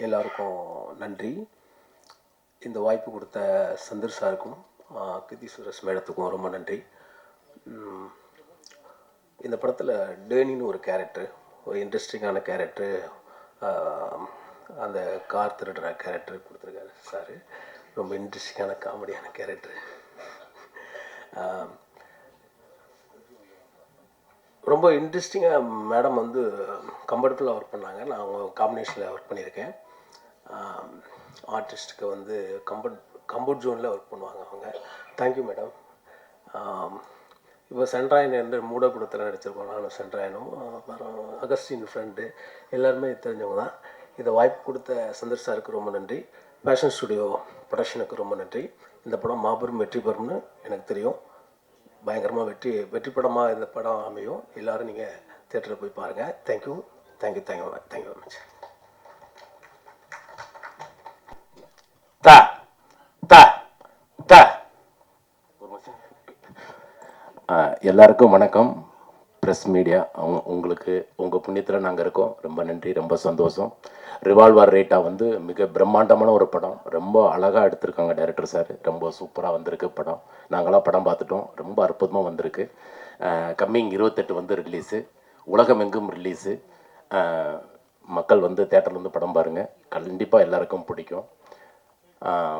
எல்லாருக்கும் நன்றி. இந்த வாய்ப்பு கொடுத்த சந்தர் சாருக்கும் கிருதி சுரேஷ் மேடத்துக்கும் ரொம்ப நன்றி. இந்த படத்தில் டேனின்னு ஒரு கேரக்டர், ஒரு இன்ட்ரெஸ்டிங்கான கேரக்டர், அந்த கார் திருடுற கேரக்டர் கொடுத்துருக்காரு சார். ரொம்ப இன்ட்ரெஸ்டிங்கான காமெடியான கேரக்டர். ரொம்ப இன்ட்ரெஸ்டிங்காக மேடம் வந்து கம்ஃபர்டபுளாக ஒர்க் பண்ணாங்க. நான் அவங்க காம்பினேஷனில் ஒர்க் பண்ணியிருக்கேன். ஆர்டிஸ்ட்டுக்கு வந்து கம்ஃபர்ட் ஜோனில் ஒர்க் பண்ணுவாங்க அவங்க. Thank you madam. இப்போ சென்ட்ராயன் என்று மூடக்குடத்தில் நடிச்சிருக்கோம். நானும் சென்ட்ராயனும், அப்புறம் அகஸ்டின் ஃப்ரெண்டு, எல்லாருமே தெரிஞ்சவங்க தான். இதை வாய்ப்பு கொடுத்த சந்தர் சாருக்கு ரொம்ப நன்றி. பேஷன் ஸ்டுடியோ ப்ரொடக்ஷனுக்கு ரொம்ப நன்றி. இந்த படம் மாபெரும் வெற்றி பெறும்னு எனக்கு தெரியும். பயங்கரமாக வெற்றி படமாக இந்த படம் அமையும். எல்லோரும் நீங்கள் தியேட்டரில் போய் பாருங்கள். Thank you thank you thank you thank you very much. எல்லாருக்கும் வணக்கம். ப்ரெஸ் மீடியா உங்களுக்கு உங்கள் புண்ணியத்தில் நாங்கள் இருக்கோம். ரொம்ப நன்றி, ரொம்ப சந்தோஷம். ரிவால்வர் ரேட்டா வந்து மிக பிரம்மாண்டமான ஒரு படம். ரொம்ப அழகாக எடுத்திருக்காங்க டைரக்டர் சார். ரொம்ப சூப்பராக வந்திருக்கு படம். நாங்களாம் படம் பார்த்துட்டோம். ரொம்ப அற்புதமாக வந்திருக்கு. கம்மிங் 28 வந்து ரிலீஸு, உலகம் எங்கும் ரிலீஸு. மக்கள் வந்து தேட்டரில் வந்து படம் பாருங்கள். கண்டிப்பாக எல்லாருக்கும் பிடிக்கும்.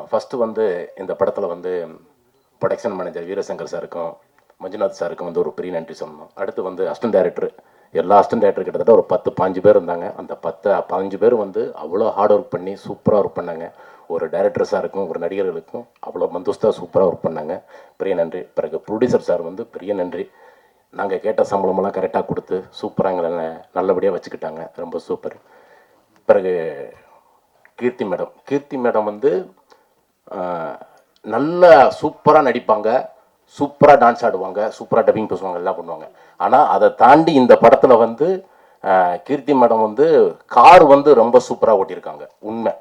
ஃபஸ்ட்டு வந்து இந்த படத்தில் வந்து ப்ரொடக்ஷன் மேனேஜர் வீரசங்கர் சாருக்கும் மஞ்சுநாத் சாருக்கும் வந்து ஒரு பெரிய நன்றி சொல்லணும். அடுத்து வந்து அசிஸ்டன்ட் டைரக்டர், எல்லா அசிஸ்டன்ட் டைரக்டர் கிட்டத்தட்ட ஒரு 10-15 பேர் இருந்தாங்க. அந்த 10-15 பேர் வந்து அவ்வளோ ஹார்ட் ஒர்க் பண்ணி சூப்பராக ஒர்க் பண்ணாங்க. ஒரு டைரக்டர் சாருக்கும் ஒரு நடிகர்களுக்கும் அவ்வளோ மந்தோஸ்தாக சூப்பராக ஒர்க் பண்ணாங்க. பெரிய நன்றி. பிறகு ப்ரொடியூசர் சார் வந்து பெரிய நன்றி. நாங்கள் கேட்ட சம்பளமெல்லாம் கரெக்டாக கொடுத்து சூப்பராக எங்களை நல்லபடியாக வச்சுக்கிட்டாங்க. ரொம்ப சூப்பர். பிறகு கீர்த்தி மேடம் வந்து நல்லா சூப்பராக நடிப்பாங்க, சூப்பராக டான்ஸ் ஆடுவாங்க, சூப்பராக டப்பிங் பேசுவாங்க, எல்லாம் பண்ணுவாங்க. ஆனால் அதை தாண்டி இந்த படத்தில் வந்து கீர்த்தி மேடம் வந்து கார் வந்து ரொம்ப சூப்பராக ஓட்டியிருக்காங்க. உண்மை.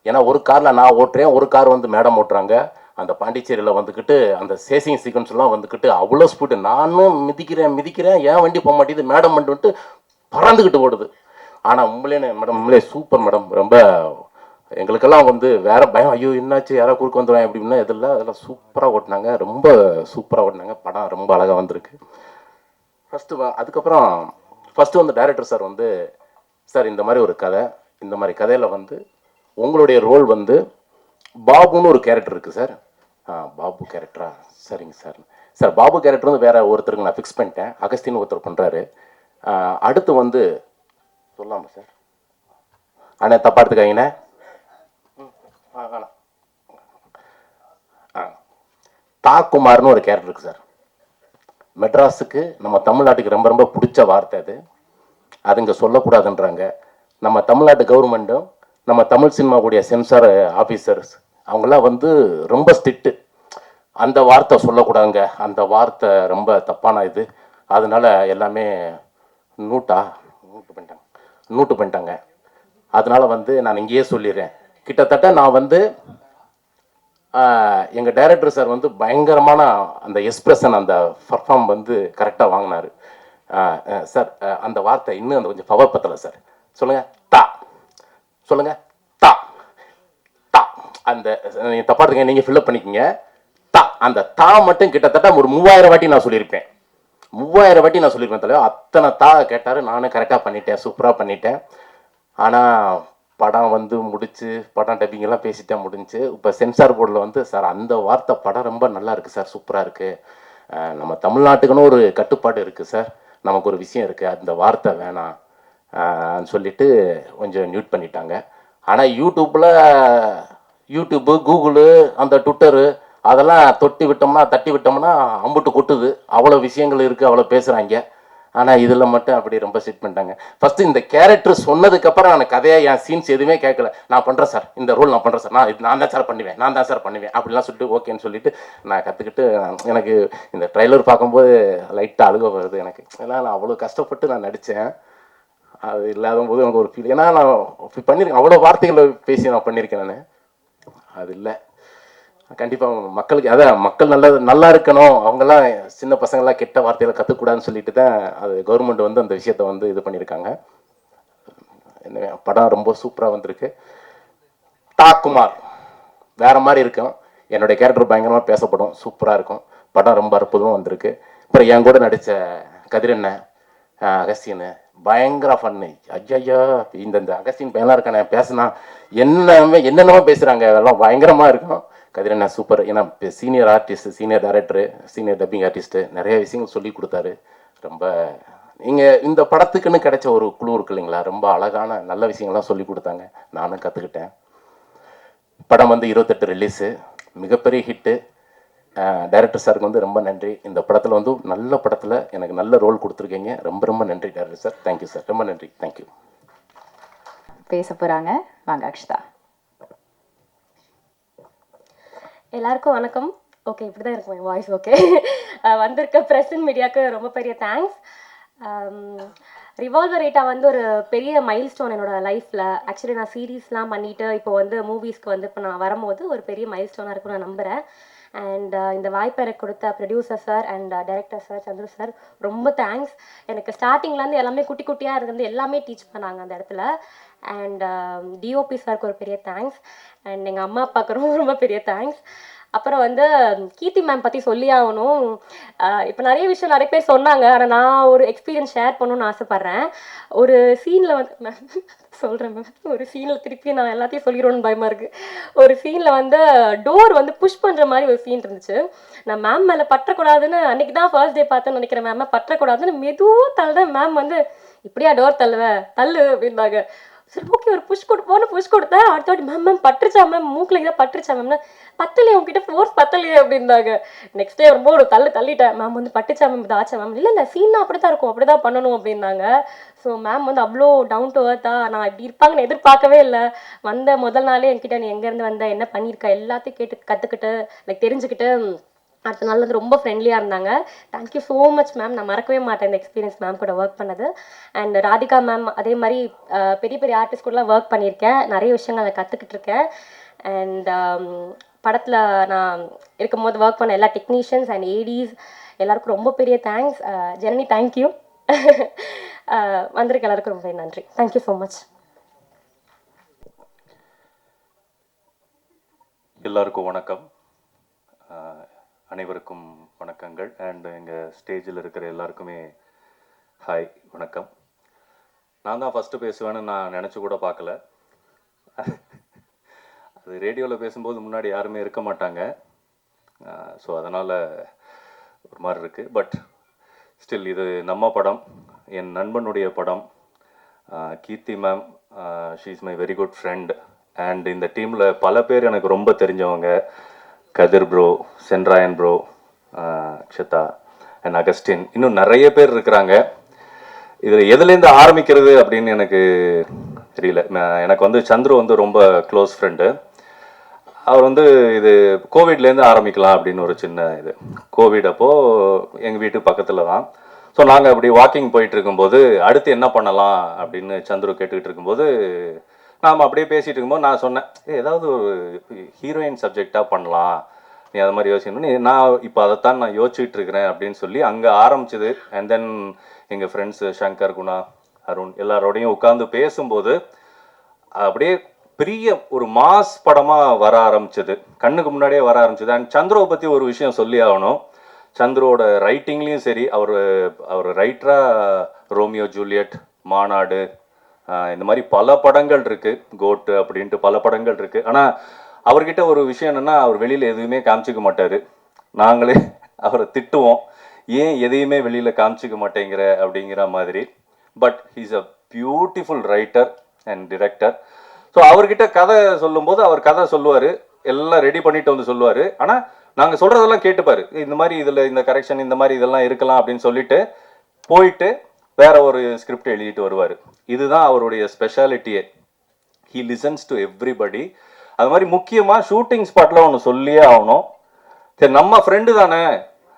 ஏன்னா ஒரு காரில் நான் ஓட்டுறேன், ஒரு கார் வந்து மேடம் ஓட்டுறாங்க. அந்த பாண்டிச்சேரியில் வந்துக்கிட்டு அந்த சேசிங் சீக்வன்ஸ்லாம் வந்துக்கிட்டு அவ்வளோ ஸ்பீடு. நானும் மிதிக்கிறேன், ஏன் வண்டி போக மாட்டேங்குது, மேடம் வந்துட்டு பறந்துக்கிட்டு ஓடுது. ஆனால் உண்மையிலே சூப்பர் மேடம். ரொம்ப எங்களுக்கெல்லாம் வந்து வேறு பயம், ஐயோ என்னாச்சு, யாராவது குறுக்க வந்துடுவாங்க அப்படின்னா அதெல்லாம் சூப்பராக ஓட்டினாங்க. ரொம்ப சூப்பராக ஓட்டினாங்க. படம் ரொம்ப அழகாக வந்திருக்கு. அதுக்கப்புறம் ஃபஸ்ட்டு வந்து டைரக்டர் சார் வந்து, சார் இந்த மாதிரி ஒரு கதை, இந்த மாதிரி கதையில் வந்து உங்களுடைய ரோல் வந்து பாபுன்னு ஒரு கேரக்டர் இருக்குது சார். பாபு கேரக்டரா? சரிங்க சார். சார் பாபு கேரக்டர் வந்து வேறு ஒருத்தருக்கு நான் ஃபிக்ஸ் பண்ணிட்டேன். அகஸ்தின்னு ஒருத்தர் பண்ணுறாரு. அடுத்து வந்து சொல்லாமா சார்? அண்ணே தப்பா எடுத்துக்காங்கண்ணே. தாக்குமார்னு ஒரு கேரக்டர் இருக்கு சார். மெட்ராஸுக்கு நம்ம தமிழ்நாட்டுக்கு ரொம்ப ரொம்ப பிடிச்ச வார்த்தை அது. அது இங்கே சொல்லக்கூடாதுன்றாங்க. நம்ம தமிழ்நாட்டு கவர்மெண்ட்டும் நம்ம தமிழ் சினிமாவுடைய சென்சார் ஆஃபீஸர்ஸ் அவங்களாம் வந்து ரொம்ப ஸ்ட்ரிக்ட்டு. அந்த வார்த்தை சொல்லக்கூடாதுங்க. அந்த வார்த்தை ரொம்ப தப்பான இது. அதனால எல்லாமே நூட்டு பண்ணிட்டாங்க. அதனால வந்து நான் இங்கேயே சொல்லிடுறேன். கிட்டத்தட்ட நான் வந்து எங்கள் டைரக்டர் சார் வந்து பயங்கரமான அந்த எக்ஸ்பிரஷன், அந்த பர்ஃபார்ம் வந்து கரெக்டாக வாங்கினார் சார். அந்த வார்த்தை இன்னும் அந்த கொஞ்சம் பவர் பத்தலை சார். சொல்லுங்கள் தா, சொல்லுங்கள் தா தா. அந்த நீங்கள் தப்பா இருக்கீங்க, நீங்கள் ஃபில்லப் பண்ணிக்கிங்க. தா, அந்த தா மட்டும் கிட்டத்தட்ட ஒரு 3000 வாட்டி நான் சொல்லியிருப்பேன். 3000 வாட்டி நான் சொல்லியிருப்பேன் தலைவர். அத்தனை தா கேட்டார். நானும் கரெக்டாக பண்ணிட்டேன், சூப்பராக பண்ணிட்டேன். ஆனால் படம் வந்து முடிச்சு, படம் டப்பிங்கெல்லாம் பேசிட்டே முடிஞ்சு, இப்போ சென்சார் போர்டில் வந்து சார் அந்த வார்த்தை படம் ரொம்ப நல்லா இருக்குது சார், சூப்பராக இருக்குது, நம்ம தமிழ்நாட்டுக்குன்னு ஒரு கட்டுப்பாடு இருக்குது சார், நமக்கு ஒரு விஷயம் இருக்குது, அந்த வார்த்தை வேணாம் சொல்லிட்டு கொஞ்சம் மியூட் பண்ணிட்டாங்க. ஆனால் யூடியூப்பு, கூகுளு, அந்த ட்விட்டரு அதெல்லாம் தட்டி விட்டோம்னா அம்புட்டு கொட்டுது. அவ்வளோ விஷயங்கள் இருக்குது, அவ்வளோ பேசுகிறாங்க. ஆனால் இதில் மட்டும் அப்படி ரொம்ப செட் பண்ணிட்டாங்க. ஃபஸ்ட்டு இந்த கேரக்டர் சொன்னதுக்கப்புறம் நான் கதையாக என் சீன்ஸ் எதுவுமே கேட்கல. நான் பண்ணுறேன் சார், இந்த ரோல் நான் பண்ணுறேன் சார், நான் தான் சார் பண்ணுவேன் அப்படிலாம் சொல்லிட்டு ஓகேன்னு சொல்லிட்டு நான் கற்றுக்கிட்டு, எனக்கு இந்த ட்ரைலர் பார்க்கும்போது லைட்டாக அழுக வருது எனக்கு. ஏன்னா நான் அவ்வளோ கஷ்டப்பட்டு நான் நடித்தேன். அது இல்லாத போது எனக்கு ஒரு ஃபீல். ஏன்னா நான் பண்ணியிருக்கேன், அவ்வளோ வார்த்தைகளை பேசி நான் பண்ணியிருக்கேன். நான் அது இல்லை. கண்டிப்பாக மக்களுக்கு அதான் மக்கள் நல்லா இருக்கணும், அவங்கெல்லாம் சின்ன பசங்கள்லாம் கெட்ட வார்த்தைகளை கற்றுக்கூடாதுன்னு சொல்லிட்டு தான் அது கவர்மெண்ட் வந்து அந்த விஷயத்தை வந்து இது பண்ணியிருக்காங்க. படம் ரொம்ப சூப்பராக வந்திருக்கு. தாக்குமார் வேற மாதிரி இருக்கும். என்னுடைய கேரக்டர் பயங்கரமாக பேசப்படும், சூப்பராக இருக்கும். படம் ரொம்ப அற்புதமாக வந்திருக்கு. அப்புறம் என் கூட நடித்த கதிரண்ணன், அகஸ்டின் பயங்கர ஃபன்னு. ஐயா இந்த அகஸ்டின் பையனாக இருக்கானே பேசினா என்னென்னமோ பேசுகிறாங்க, அதெல்லாம் பயங்கரமாக இருக்கும். கதிரண்ணன் சூப்பர். ஏன்னா senior artist, senior director, senior dubbing artist, நிறைய விஷயங்கள் சொல்லி கொடுத்தாரு. ரொம்ப நீங்கள் இந்த படத்துக்குன்னு கிடைச்ச ஒரு குழு இருக்கு இல்லைங்களா, ரொம்ப அழகான நல்ல விஷயங்கள்லாம் சொல்லி கொடுத்தாங்க, நானும் கற்றுக்கிட்டேன். படம் வந்து 28 ரிலீஸு, மிகப்பெரிய ஹிட்டு. டைரக்டர் சாருக்கு வந்து ரொம்ப நன்றி. இந்த படத்தில் வந்து நல்ல படத்தில் எனக்கு நல்ல ரோல் கொடுத்துருக்கீங்க. ரொம்ப ரொம்ப நன்றி டைரக்டர் சார். தேங்க்யூ சார், ரொம்ப நன்றி. தேங்க்யூ. பேச போகிறாங்க, வாங்க அக்ஷதா. எல்லாருக்கும் வணக்கம். ஓகே, இப்படி தான் இருக்கும் என் வாய்ஸ். ஓகே, வந்திருக்க ப்ரெஸ் அண்ட் மீடியாவுக்கு ரொம்ப பெரிய தேங்க்ஸ். ரிவால்வர் ரேட்டா வந்து ஒரு பெரிய மைல் ஸ்டோன் என்னோட லைஃப்பில். ஆக்சுவலி நான் சீரீஸ்லாம் பண்ணிவிட்டு இப்போ வந்து மூவிஸ்க்கு வந்து இப்போ நான் வரும்போது ஒரு பெரிய மைல் ஸ்டோனாக இருக்கும்னு நான் நம்புகிறேன். அண்ட் இந்த வாய்ப்பை எனக்கு கொடுத்த producer sir and director sir Chandru sir ரொம்ப தேங்க்ஸ். எனக்கு ஸ்டார்டிங்லேருந்து எல்லாமே குட்டி குட்டியாக இருந்து எல்லாமே டீச் பண்ணாங்க அந்த இடத்துல. அண்ட் டிஓபி சாருக்கு ஒரு பெரிய தேங்க்ஸ். அண்ட் எங்கள் அம்மா அப்பாவுக்கு ரொம்ப ரொம்ப பெரிய தேங்க்ஸ். அப்புறம் வந்து கீர்த்தி மேம் பற்றி சொல்லி ஆகணும். இப்போ நிறைய விஷயம் நிறைய பேர் சொன்னாங்க, ஆனால் நான் ஒரு எக்ஸ்பீரியன்ஸ் ஷேர் பண்ணணும்னு ஆசைப்பட்றேன். ஒரு சீனில் வந்து மேம் சொல்கிறேன் மேம், ஒரு சீனில் திருப்பி நான் எல்லாத்தையும் சொல்லிடுவோன்னு பயமாக இருக்குது. ஒரு சீனில் வந்து டோர் வந்து புஷ் பண்ணுற மாதிரி ஒரு சீன் இருந்துச்சு. நான் மேம் மேலே பற்றக்கூடாதுன்னு அன்றைக்கி தான் ஃபர்ஸ்ட் டே பார்த்தேன்னு நினைக்கிறேன். மேம் பற்றக்கூடாதுன்னு மெதுவாக தள்ளுறேன். மேம் வந்து இப்படியா டோர் தள்ளுவேன், தள்ளு அப்படின்னாங்க. சரி ஓகே, ஒரு புஷ் கொடுத்தேன். அடுத்த வாட்டி மேம் பட்டுருச்சா மேம், மூக்கில் இதாக பட்டுருச்சா மேம்னா, பத்தலையே உங்ககிட்ட ஃபோர்ஸ் பத்தலையே அப்படின்னாங்க. நெக்ஸ்ட் டே ரொம்ப ஒரு தள்ளிட்டேன். மேம் வந்து பட்டுச்சா மேம், இது ஆச்சா மேம், இல்லை சீனா அப்படி தான் இருக்கும், அப்படி தான் பண்ணணும் அப்படின்னாங்க. ஸோ மேம் வந்து அவ்வளோ டவுன் டு அர்த்தா, நான் இப்படி இருப்பாங்கன்னு எதிர்பார்க்கவே இல்லை. வந்த முதல் நாளே என்கிட்ட நீ எங்கேருந்து வந்த, என்ன பண்ணியிருக்க எல்லாத்தையும் கேட்டு கற்றுக்கிட்டு தெரிஞ்சுக்கிட்டு அடுத்த நாள் வந்து ரொம்ப ஃப்ரெண்ட்லியாக இருந்தாங்க. Thank you so much ma'am. நான் மறக்கவே மாட்டேன் இந்த எக்ஸ்பீரியன்ஸ் மேம் கூட ஒர்க் பண்ணது. அண்ட் ராதிகா மேம் அதே மாதிரி பெரிய பெரிய ஆர்டிஸ்ட் கூடலாம் ஒர்க் பண்ணியிருக்கேன். நிறைய விஷயங்கள் அதை கற்றுக்கிட்டு இருக்கேன். அண்ட் படத்தில் நான் இருக்கும்போது ஒர்க் பண்ண எல்லா டெக்னீஷியன்ஸ் அண்ட் ஏடிஸ் எல்லாருக்கும் ரொம்ப பெரிய தேங்க்ஸ். ஜனனி தேங்க்யூ. வந்திருக்க எல்லாருக்கும் ரொம்ப நன்றி. Thank you so much. எல்லாருக்கும் வணக்கம். அனைவருக்கும் வணக்கங்கள். அண்ட் எங்கள் ஸ்டேஜில் இருக்கிற எல்லாருக்குமே ஹாய், வணக்கம். நான் தான் ஃபஸ்ட்டு பேசுவேன்னு நான் நினச்சி கூட பார்க்கல. அது ரேடியோவில் பேசும்போது முன்னாடி யாருமே இருக்க மாட்டாங்க. ஸோ அதனால் ஒரு மாதிரி இருக்குது. பட் ஸ்டில் இது நம்ம படம், என் நண்பனுடைய படம். Keerthy ma'am, she is my very good friend. And இந்த டீமில் பல பேர் எனக்கு ரொம்ப தெரிஞ்சவங்க. Kathir bro, Sendrayan bro, Akshatha and Augustine, இன்னும் நிறைய பேர் இருக்கிறாங்க. இதில் எதுலேருந்து ஆரம்பிக்கிறது அப்படின்னு எனக்கு தெரியல. எனக்கு வந்து சந்துரு வந்து ரொம்ப க்ளோஸ் ஃப்ரெண்டு. அவர் வந்து இது கோவிட்லேருந்து ஆரம்பிக்கலாம் அப்படின்னு ஒரு சின்ன இது. கோவிட் அப்போது எங்கள் வீட்டு பக்கத்தில் தான். ஸோ நாங்கள் அப்படி வாக்கிங் போயிட்டு இருக்கும்போது அடுத்து என்ன பண்ணலாம் அப்படின்னு சந்துரு கேட்டுக்கிட்டு இருக்கும்போது நாம் அப்படியே பேசிகிட்டு இருக்கும்போது நான் சொன்னேன், ஏதாவது ஒரு ஹீரோயின் சப்ஜெக்டாக பண்ணலாம், நீ அது மாதிரி யோசிக்கணும், நான் இப்போ அதைத்தான் நான் யோசிச்சுட்டு இருக்கிறேன் அப்படின்னு சொல்லி அங்கே ஆரம்பிச்சது. அண்ட் தென் எங்கள் ஃப்ரெண்ட்ஸு சங்கர், குணா, அருண் எல்லாரோடையும் உட்காந்து பேசும்போது அப்படியே பெரிய ஒரு மாஸ் படமாக வர ஆரம்பிச்சது, கண்ணுக்கு முன்னாடியே வர ஆரம்பிச்சது. அண்ட் சந்துருவை பற்றி ஒரு விஷயம் சொல்லி ஆகணும். சந்துருவோட ரைட்டிங்லேயும் சரி, அவர் ரைட்டராக ரோமியோ ஜூலியட், மாநாடு, இந்த மாதிரி பல படங்கள் இருக்குது, கோட்டு அப்படின்ட்டு பல படங்கள் இருக்குது. ஆனால் அவர்கிட்ட ஒரு விஷயம் என்னென்னா, அவர் வெளியில் எதுவுமே காமிச்சிக்க மாட்டார். நாங்களே அவரை திட்டுவோம், ஏன் எதையுமே வெளியில் காமிச்சிக்க மாட்டேங்கிற அப்படிங்கிற மாதிரி. But he's a beautiful writer and director. So அவர்கிட்ட கதை சொல்லும்போது அவர் கதை சொல்லுவார், எல்லாம் ரெடி பண்ணிட்டு வந்து சொல்லுவார். ஆனால் நாங்கள் சொல்கிறதெல்லாம் கேட்டுப்பார், இந்த மாதிரி இதில் இந்த கரெக்ஷன் இந்த மாதிரி இதெல்லாம் இருக்கலாம் அப்படின்னு சொல்லிட்டு போயிட்டு வேற ஒரு ஸ்கிரிப்ட் எழுதிட்டு வருவார். இதுதான் அவருடைய ஸ்பெஷாலிட்டியே. He listens to everybody. அது மாதிரி முக்கியமாக ஷூட்டிங் ஸ்பாட்டில் ஒன்று சொல்லியே ஆகணும். சரி நம்ம ஃப்ரெண்டு தானே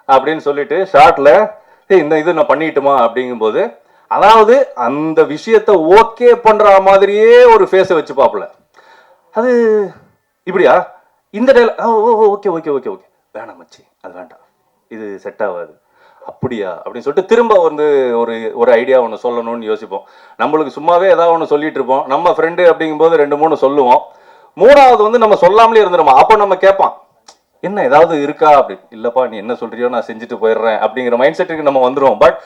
அப்படின்னு சொல்லிட்டு ஷார்ட்டில் இந்த இது நான் பண்ணிட்டுமா அப்படிங்கும்போது, அதாவது அந்த விஷயத்தை ஓகே பண்ணுற மாதிரியே ஒரு ஃபேஸை வச்சு பார்ப்பல. அது இப்படியா, இந்த ஓகே ஓகே ஓகே ஓகே வேணாம் மச்சி, அது வேண்டாம், இது செட் ஆகாது, அப்படியா அப்படின்னு சொல்லிட்டு திரும்ப வந்து ஒரு ஐடியா ஒன்று சொல்லணும்னு யோசிப்போம். நம்மளுக்கு சும்மாவே ஏதாவது ஒன்று சொல்லிட்டு இருப்போம். நம்ம ஃப்ரெண்டு அப்படிங்கும்போது 2-3 சொல்லுவோம். மூணாவது வந்து நம்ம சொல்லாமலே இருந்துருமா. அப்போ நம்ம கேட்பான், என்ன ஏதாவது இருக்கா அப்படி. இல்லப்பா நீ என்ன சொல்றியோ நான் செஞ்சுட்டு போயிடுறேன் அப்படிங்கிற மைண்ட் செட்டுக்கு நம்ம வந்துடும். பட்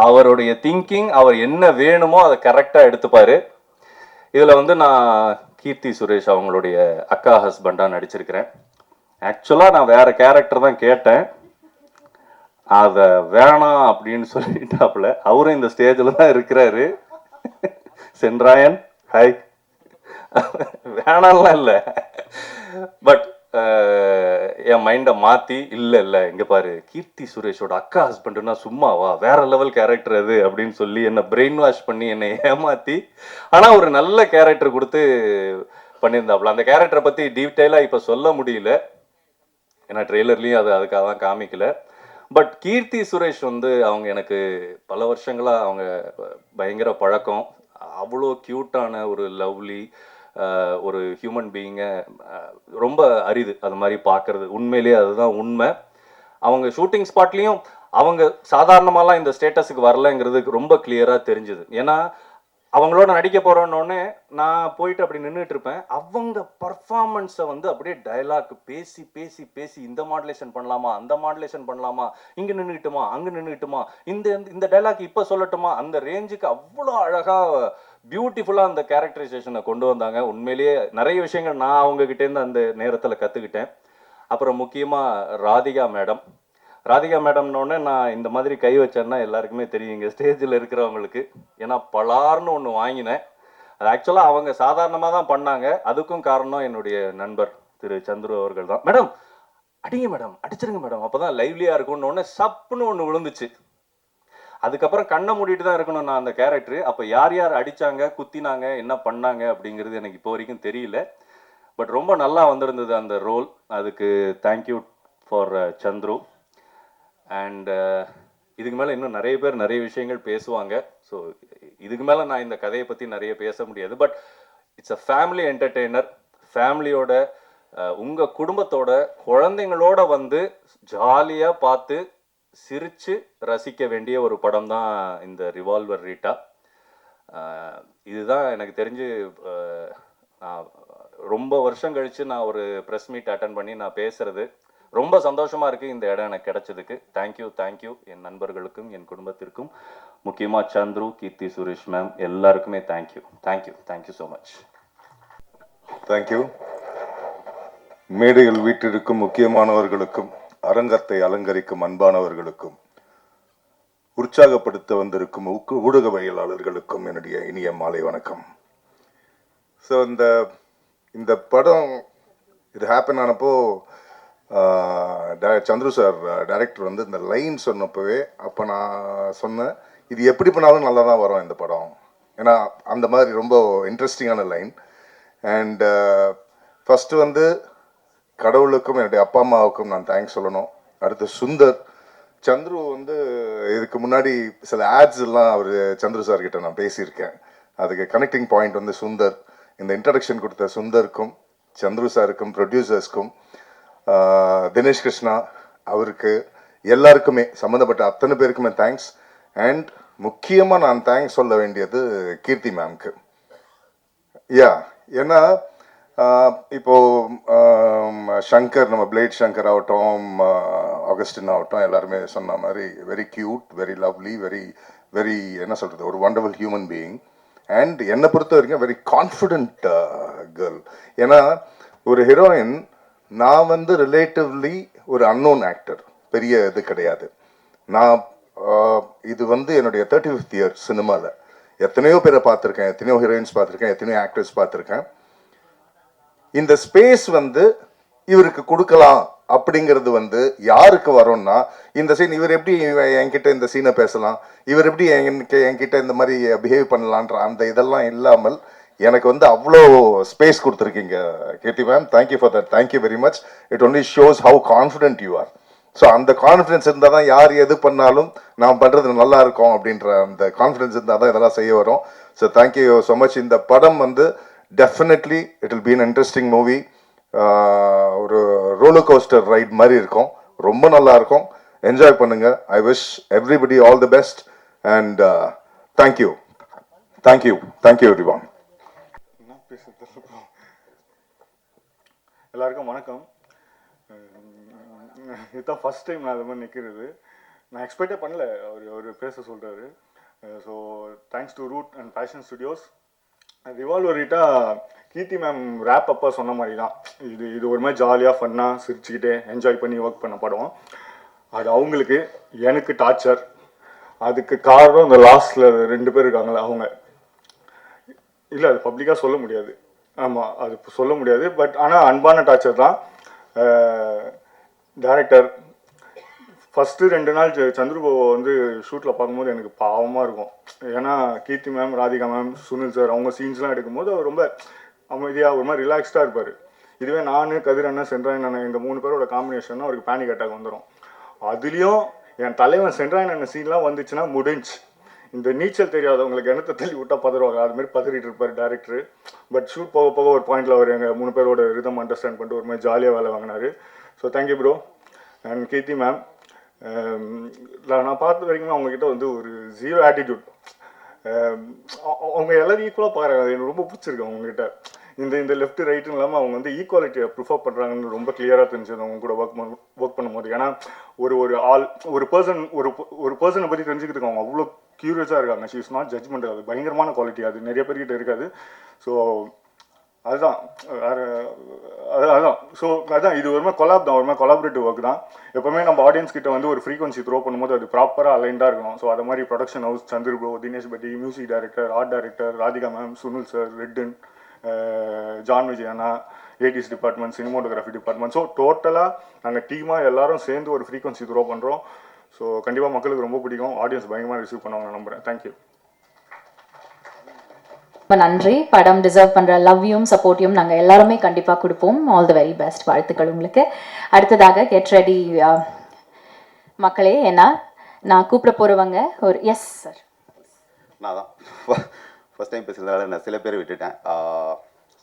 அவருடைய திங்கிங், அவர் என்ன வேணுமோ அதை கரெக்டாக எடுத்துப்பாரு. இதில் வந்து நான் கீர்த்தி சுரேஷ் அவங்களுடைய அக்கா ஹஸ்பண்டாக நடிச்சிருக்கிறேன். ஆக்சுவலாக நான் வேற கேரக்டர் தான் கேட்டேன், அதை வேணாம் அப்படின்னு சொல்லிட்டாப்புல. அவரும் இந்த ஸ்டேஜில் தான் இருக்கிறாரு. சென்றாயன் ஹாய். வேணாம்லாம் இல்லை, பட் என் மைண்டை மாற்றி இல்லை இங்கே பாரு கீர்த்தி சுரேஷோட அக்கா ஹஸ்பண்டுனா சும்மாவா, வேற லெவல் கேரக்டர் அது அப்படின்னு சொல்லி என்னை பிரெயின் வாஷ் பண்ணி என்னை ஏமாற்றி, ஆனால் ஒரு நல்ல கேரக்டர் கொடுத்து பண்ணியிருந்தாப்புல. அந்த கேரக்டரை பற்றி டீட்டெயிலாக இப்போ சொல்ல முடியல, ஏன்னா ட்ரெய்லர்லேயும் அதுக்காக தான் காமிக்கல. பட் கீர்த்தி சுரேஷ் வந்து அவங்க எனக்கு பல வருஷங்களாக அவங்க பயங்கர பழக்கம். அவ்வளோ க்யூட்டான ஒரு லவ்லி ஒரு ஹியூமன் பீயிங்கை ரொம்ப அரிது அது மாதிரி பார்க்குறது. உண்மையிலேயே அதுதான் உண்மை. அவங்க ஷூட்டிங் ஸ்பாட்லேயும் அவங்க சாதாரணமாலாம் இந்த ஸ்டேட்டஸுக்கு வரலைங்கிறது ரொம்ப கிளியராக தெரிஞ்சுது. ஏன்னா அவங்களோட நடிக்க போகிறோன்னொடனே நான் போயிட்டு அப்படி நின்றுட்டு இருப்பேன். அவங்க பர்ஃபார்மன்ஸை வந்து அப்படியே டைலாக் பேசி பேசி பேசி இந்த மாடுலேஷன் பண்ணலாமா, அந்த மாடுலேஷன் பண்ணலாமா, இங்கே நின்றுக்கிட்டுமா, அங்கே நின்றுக்கிட்டுமா, இந்த டைலாக் இப்போ சொல்லட்டுமா, அந்த ரேஞ்சுக்கு அவ்வளோ அழகாக பியூட்டிஃபுல்லாக அந்த கேரக்டரைசேஷனை கொண்டு வந்தாங்க. உண்மையிலேயே நிறைய விஷயங்கள் நான் அவங்ககிட்டேருந்து அந்த நேரத்தில் கற்றுக்கிட்டேன். அப்புறம் முக்கியமாக ராதிகா மேடம்னோடனே நான் இந்த மாதிரி கை வச்சேன்னா எல்லாருக்குமே தெரியும் இங்கே ஸ்டேஜில் இருக்கிறவங்களுக்கு. ஏன்னா பலார்னு ஒன்று வாங்கினேன். அது ஆக்சுவலாக அவங்க சாதாரணமாக தான் பண்ணாங்க. அதுக்கும் காரணம் என்னுடைய நண்பர் திரு சந்துரு அவர்கள் தான். மேடம் அடிங்க மேடம், அடிச்சிருங்க மேடம், அப்போ தான் லைவ்லியாக இருக்கும்னு ஒன்று சப்புன்னு ஒன்று விழுந்துச்சு. அதுக்கப்புறம் கண்ணை மூடிட்டு தான் இருக்கணும் நான் அந்த கேரக்டரு. அப்போ யார் யார் அடித்தாங்க, குத்தினாங்க, என்ன பண்ணாங்க அப்படிங்கிறது எனக்கு இப்போ வரைக்கும் தெரியல. பட் ரொம்ப நல்லா வந்திருந்தது அந்த ரோல். அதுக்கு தேங்க்யூ ஃபார் சந்துரு. அண்ட் இதுக்கு மேலே இன்னும் நிறைய பேர் நிறைய விஷயங்கள் பேசுவாங்க. ஸோ இதுக்கு மேலே நான் இந்த கதையை பற்றி நிறைய பேச முடியாது. But it's a family entertainer. ஃபேமிலியோட உங்கள் குடும்பத்தோட குழந்தைங்களோட வந்து ஜாலியாக பார்த்து சிரித்து ரசிக்க வேண்டிய ஒரு படம் தான் இந்த ரிவால்வர் ரீட்டா. இதுதான் எனக்கு தெரிஞ்சு நான் ரொம்ப வருஷம் கழித்து நான் ஒரு ப்ரெஸ் மீட் அட்டன் பண்ணி நான் பேசுகிறது. ரொம்ப சந்தோஷமாக இருக்குது இந்த இடம் எனக்கு கிடைச்சதுக்கு. தேங்க்யூ என் நண்பர்களுக்கும் என் குடும்பத்திற்கும், முக்கியமாக சந்துரு, கீர்த்தி சுரேஷ் மேம் எல்லாருக்குமே தேங்க்யூ ஸோ மச். தேங்க்யூ. மேடையில் வீட்டிற்கும் முக்கியமானவர்களுக்கும், அரங்கத்தை அலங்கரிக்கும் அன்பானவர்களுக்கும், உற்சாகப்படுத்த வந்திருக்கும் ஊடகவியலாளர்களுக்கும் என்னுடைய இனிய மாலை வணக்கம். ஸோ இந்த படம் இது ஹேப்பன் ஆனப்போ சந்துரு சார் டைரக்டர் வந்து இந்த லைன் சொன்னப்பவே அப்போ நான் சொன்னேன், இது எப்படி பண்ணாலும் நல்லா தான் வரும் இந்த படம். ஏன்னா அந்த மாதிரி ரொம்ப இன்ட்ரெஸ்டிங்கான லைன். அண்ட் ஃபஸ்ட்டு வந்து கடவுளுக்கும் என்னுடைய அப்பா அம்மாவுக்கும் நான் தேங்க்ஸ் சொல்லணும். அடுத்து சுந்தர், சந்துரு வந்து இதுக்கு முன்னாடி சில ஆட்ஸ் எல்லாம் அவர் சந்துரு சார் கிட்ட நான் பேசியிருக்கேன். அதுக்கு கனெக்டிங் பாயிண்ட் வந்து சுந்தர். இந்த இன்ட்ரடக்ஷன் கொடுத்த சுந்தருக்கும், சந்துரு சாருக்கும், ப்ரொடியூசர்ஸ்க்கும், தினேஷ் கிருஷ்ணா அவருக்கு, எல்லாருக்குமே சம்மந்தப்பட்ட அத்தனை பேருக்குமே தேங்க்ஸ். அண்ட் முக்கியமாக நான் தேங்க்ஸ் சொல்ல வேண்டியது கீர்த்தி மேம்க்கு. ஏன்னா இப்போ சங்கர், நம்ம பிளேட் சங்கர் ஆகட்டும், ஆகஸ்டின் ஆகட்டும், எல்லாருமே சொன்ன மாதிரி very cute, very lovely, very என்ன சொல்கிறது, ஒரு வண்டர்ஃபுல் ஹியூமன் பீயிங். அண்ட் என்னை பொறுத்த வரைக்கும் வெரி கான்ஃபிடென்ட் கேர்ள். ஏன்னா ஒரு ஹீரோயின், நான் வந்து ரிலேட்டிவ்லி ஒரு அன்னோன் ஆக்டர், பெரிய இது கிடையாது. நான் இது வந்து என்னுடைய 35th இயர் சினிமாவில் எத்தனையோ பேரை பார்த்துருக்கேன், எத்தனையோ ஹீரோயின்ஸ் பார்த்துருக்கேன், எத்தனையோ ஆக்டர்ஸ் பார்த்துருக்கேன். இந்த ஸ்பேஸ் வந்து இவருக்கு கொடுக்கலாம் அப்படிங்கிறது வந்து யாருக்கு வரும்னா, இந்த சீன் இவர் எப்படி என்கிட்ட இந்த சீனை பேசலாம், இவர் எப்படி என்கிட்ட இந்த மாதிரி பிஹேவ் பண்ணலான்ற அந்த இதெல்லாம் இல்லாமல் எனக்கு வந்து அவ்வளோ ஸ்பேஸ் கொடுத்துருக்கீங்க Keerthy ma'am. Thank you for that. Thank you very much. It only shows how confident you are. So அந்த கான்ஃபிடென்ஸ் இருந்தால் தான் யார் எது பண்ணாலும் நான் பண்ணுறது நல்லா இருக்கும் அப்படின்ற அந்த கான்ஃபிடென்ஸ் இருந்தால் தான் இதெல்லாம் செய்ய வரும். So thank you so much. இந்த படம் வந்து definitely it will be an interesting movie. ஒரு ரோலர் கோஸ்டர் ரைட் மாதிரி இருக்கும், ரொம்ப நல்லா இருக்கும். என்ஜாய் பண்ணுங்க. I wish everybody all the best and thank you every one. எல்லாருக்கும் வணக்கம். இதுதான் ஃபஸ்ட் டைம் நான் அது மாதிரி நிற்கிறது. நான் எக்ஸ்பெக்டே பண்ணல அவர் பேச சொல்கிறாரு. So thanks to root and Passion Studios. Revolver Rita Keerthi ma'am ரேப் அப்பா சொன்ன மாதிரி தான். இது ஒரு மாதிரி ஜாலியாக ஃபன்னாக சிரிச்சுக்கிட்டே என்ஜாய் பண்ணி ஒர்க் பண்ண படம். அது அவங்களுக்கு, எனக்கு டார்ச்சர். அதுக்கு காரணம் இந்த லாஸ்ட்டில் 2 பேர் இருக்காங்களே அவங்க. இல்லை, அது பப்ளிக்காக சொல்ல முடியாது. ஆமாம், அது சொல்ல முடியாது. பட் ஆனால் அன்பான டார்ச்சர் தான். டைரக்டர் ஃபஸ்ட்டு 2 நாள் சந்திரபாபு வந்து ஷூட்டில் பார்க்கும்போது எனக்கு பாவமாக இருக்கும். ஏன்னா Keerthy ma'am, Radhika ma'am, Sunil sir அவங்க சீன்ஸ்லாம் எடுக்கும்போது அவர் ரொம்ப அமைதியாக ஒரு மாதிரி ரிலாக்ஸ்டாக இருப்பார். இதுவே நான், கதிர் அண்ணன், சென்ட்ராயன் அண்ணன் இந்த 3 பேரோட காம்பினேஷன்னா அவருக்கு பேனிக் அட்டாக் வந்துடும். அதுலேயும் என் தலைவன் சென்ட்ராயன் அண்ணன் சீன்லாம் வந்துச்சுன்னா முடிஞ்சு. இந்த நீச்சல் தெரியாதவங்களுக்கு கிணத்தை தள்ளி விட்டால் பதறுவாங்க, அதுமாரி பதறிட்டு இருப்பார் டேரக்டர். பட் ஷூட் போக போக ஒரு பாயிண்டில் அவர் எங்கள் 3 பேரோட ரிதம் அண்டர்ஸ்டாண்ட் பண்ணிட்டு ஒரு மாதிரி ஜாலியாக வேலை வாங்கினார். So thank you bro. And Keerthi ma'am, நான் பார்த்த வரைக்குமே அவங்கக்கிட்ட வந்து ஒரு 0 ஆட்டிடியூட். அவங்க எல்லாரும் ஈக்குவலாக பார்க்குறாங்க. அது எனக்கு ரொம்ப பிடிச்சிருக்கு அவங்ககிட்ட. இந்த லெஃப்ட் ரைட்டுன்னு இல்லாமல் அவங்க வந்து ஈக்குவாலிட்டியை ப்ரிஃபர் பண்ணுறாங்கன்னு ரொம்ப கிளியராக தெரிஞ்சது அவங்க கூட ஒர்க் பண்ணும்போது. ஏன்னா ஒரு பர்சனை பற்றி தெரிஞ்சுக்கிறதுக்கு அவங்க அவ்வளோ க்யூரியஸாக இருக்காங்க. She is not judgement. அது பயங்கரமான குவாலிட்டி. அது நிறைய பேர்கிட்ட இருக்காது. ஸோ அதுதான் ஸோ அதுதான் இது ஒரு மாதிரி கொலாப் தான், ஒரு மாதிரி கொலாபரேட்டிவ் ஒர்க் தான். எப்போவுமே நம்ம ஆடியன்ஸ் கிட்ட வந்து ஒரு ஃப்ரீக்வன்சி த்ரோ பண்ணும்போது அது ப்ராப்பராக அலைண்டாக இருக்கணும். ஸோ அது மாதிரி production house, Chandra bro, Dinesh பட்டி, music director, art director, Radhika ma'am, Sunil sir, ரெட்டன், ஜான் விஜய் அண்ணா, ADS department, cinematography department. So டோட்டலாக நாங்கள் டீமாக எல்லாரும் சேர்ந்து ஒரு ஃப்ரீக்வன்சி த்ரோ பண்ணுறோம். ஸோ கண்டிப்பாக மக்களுக்கு ரொம்ப பிடிக்கும். ஆடியன்ஸ் பயங்கரமாக ரிசீவ் பண்ணுவாங்க நான் நம்புகிறேன். தேங்க்யூ. ரொம்ப நன்றி. படம் டிசர்வ் பண்ணுற லவ்வையும் சப்போர்ட்டையும் நாங்கள் எல்லாருமே கண்டிப்பாக கொடுப்போம். All the very best. வாழ்த்துக்கள் உங்களுக்கு. அடுத்ததாக கெட் ரெடி மக்களே. ஏன்னா நான் கூப்பிட போகிறவங்க ஒரு எஸ் சார். நான் தான் ஃபஸ்ட் டைம் பேசுகிறதால நான் சில பேர் விட்டுட்டேன்.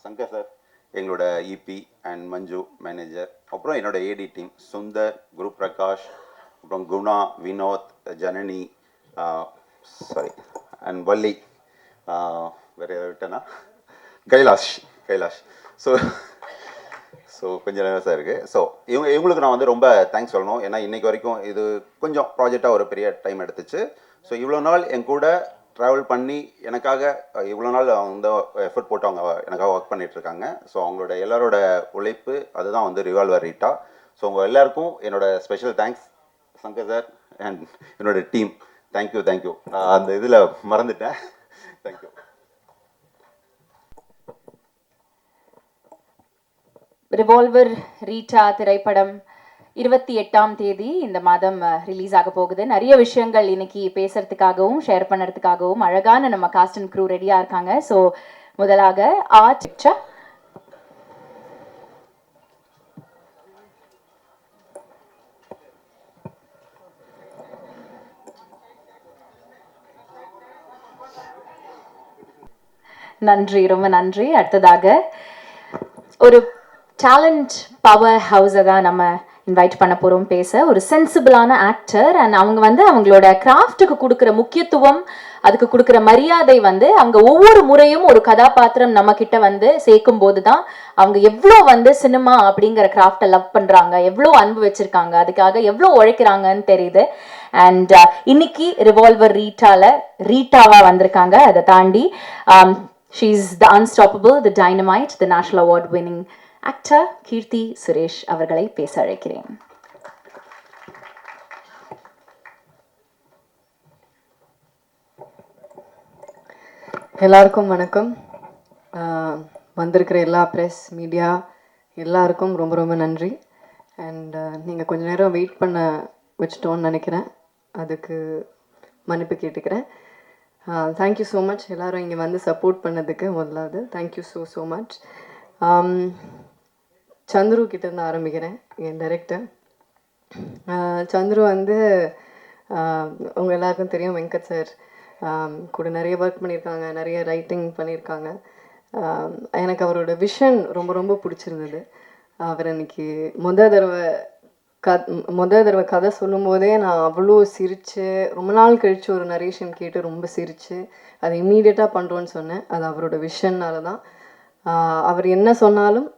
சங்கர் சார், எங்களோட இபி அண்ட் மஞ்சு மேனேஜர், அப்புறம் என்னோட ஏடி டீம் சுந்தர், குரு பிரகாஷ், அப்புறம் குணா, வினோத், ஜனனி, சாரி அண்ட் வள்ளி, வேறு எதாவது விட்டேன்னா கைலாஷ். ஸோ கொஞ்சம் நர்வஸாக இருக்குது. ஸோ இவங்களுக்கு நான் வந்து ரொம்ப தேங்க்ஸ் சொல்லணும். ஏன்னா இன்றைக்கி வரைக்கும் இது கொஞ்சம் ப்ராஜெக்டாக ஒரு பெரிய டைம் எடுத்துச்சு. ஸோ இவ்வளோ நாள் என் கூட ட்ராவல் பண்ணி எனக்காக இவ்வளோ நாள் அவங்க எஃபர்ட் போட்டு அவங்க எனக்காக ஒர்க் பண்ணிகிட்ருக்காங்க. ஸோ அவங்களோட எல்லாரோட உழைப்பு அதுதான் வந்து ரிவால்வர் ரீட்டா. ஸோ உங்கள் எல்லாருக்கும் என்னோட special thanks. Shankar sir and என்னோட டீம், தேங்க்யூ. அந்த இதில் மறந்துட்டேன். தேங்க்யூ. ரிவால்வர் ரீட்டா திரைப்படம் 28ஆம் தேதி இந்த மாதம் ரிலீஸ் ஆக போகுது. நிறைய விஷயங்கள் இன்னைக்கு பேசுறதுக்காகவும் ஷேர் பண்ணுறதுக்காகவும் அழகான நம்ம காஸ்ட் அண்ட் க்ரூ ரெடியா இருக்காங்க. ஸோ முதலாக ஆர்ட் நன்றி, ரொம்ப நன்றி. அடுத்ததாக ஒரு டேலண்ட் பவர் ஹவுஸை தான் நம்ம இன்வைட் பண்ண போகிறோம் பேச. ஒரு சென்சிபிளான ஆக்டர் அண்ட் அவங்க வந்து அவங்களோட கிராஃப்டுக்கு கொடுக்குற முக்கியத்துவம், அதுக்கு கொடுக்குற மரியாதை வந்து அவங்க ஒவ்வொரு முறையும் ஒரு கதாபாத்திரம் நம்ம கிட்ட வந்து சேர்க்கும் போது தான் அவங்க எவ்வளோ வந்து சினிமா அப்படிங்கிற கிராஃப்டை லவ் பண்ணுறாங்க, எவ்வளோ அன்பு வச்சிருக்காங்க, அதுக்காக எவ்வளோ உழைக்கிறாங்கன்னு தெரியுது. அண்ட் இன்னைக்கு ரிவால்வர் ரீட்டாவா வந்திருக்காங்க. அதை தாண்டி she is the unstoppable, the dynamite, the national award winning actor Keerthy Suresh அவர்களை பேச அழைக்கிறேன். எல்லாருக்கும் வணக்கம். வந்திருக்கிற எல்லா ப்ரெஸ் மீடியா எல்லாருக்கும் ரொம்ப ரொம்ப நன்றி. அண்ட் நீங்கள் கொஞ்சம் நேரம் வெயிட் பண்ண வச்சிட்டோன்னு நினைக்கிறேன். அதுக்கு மன்னிப்பு கேட்டுக்கிறேன். தேங்க்யூ ஸோ மச் எல்லோரும் இங்கே வந்து சப்போர்ட் பண்ணதுக்கு. முதலாவது தேங்க்யூ ஸோ மச். சந்துரு கிட்டேருந்து ஆரம்பிக்கிறேன். என் டைரக்டர் சந்துரு வந்து உங்கள் எல்லாருக்கும் தெரியும், வெங்கட் சார் கூட நிறைய ஒர்க் பண்ணியிருக்காங்க, நிறைய ரைட்டிங் பண்ணியிருக்காங்க. எனக்கு அவரோட விஷன் ரொம்ப ரொம்ப பிடிச்சிருந்தது. அவர் அன்றைக்கி முதல் தடவை கதை சொல்லும் போதே நான் அவ்வளோ சிரித்து, ரொம்ப நாள் கழித்து ஒரு நரேஷன் கேட்டு ரொம்ப சிரித்து அதை இம்மீடியட்டாக பண்ணுறோன்னு சொன்னேன். அது அவரோட விஷன்னால தான். அவர் என்ன சொன்னாலும்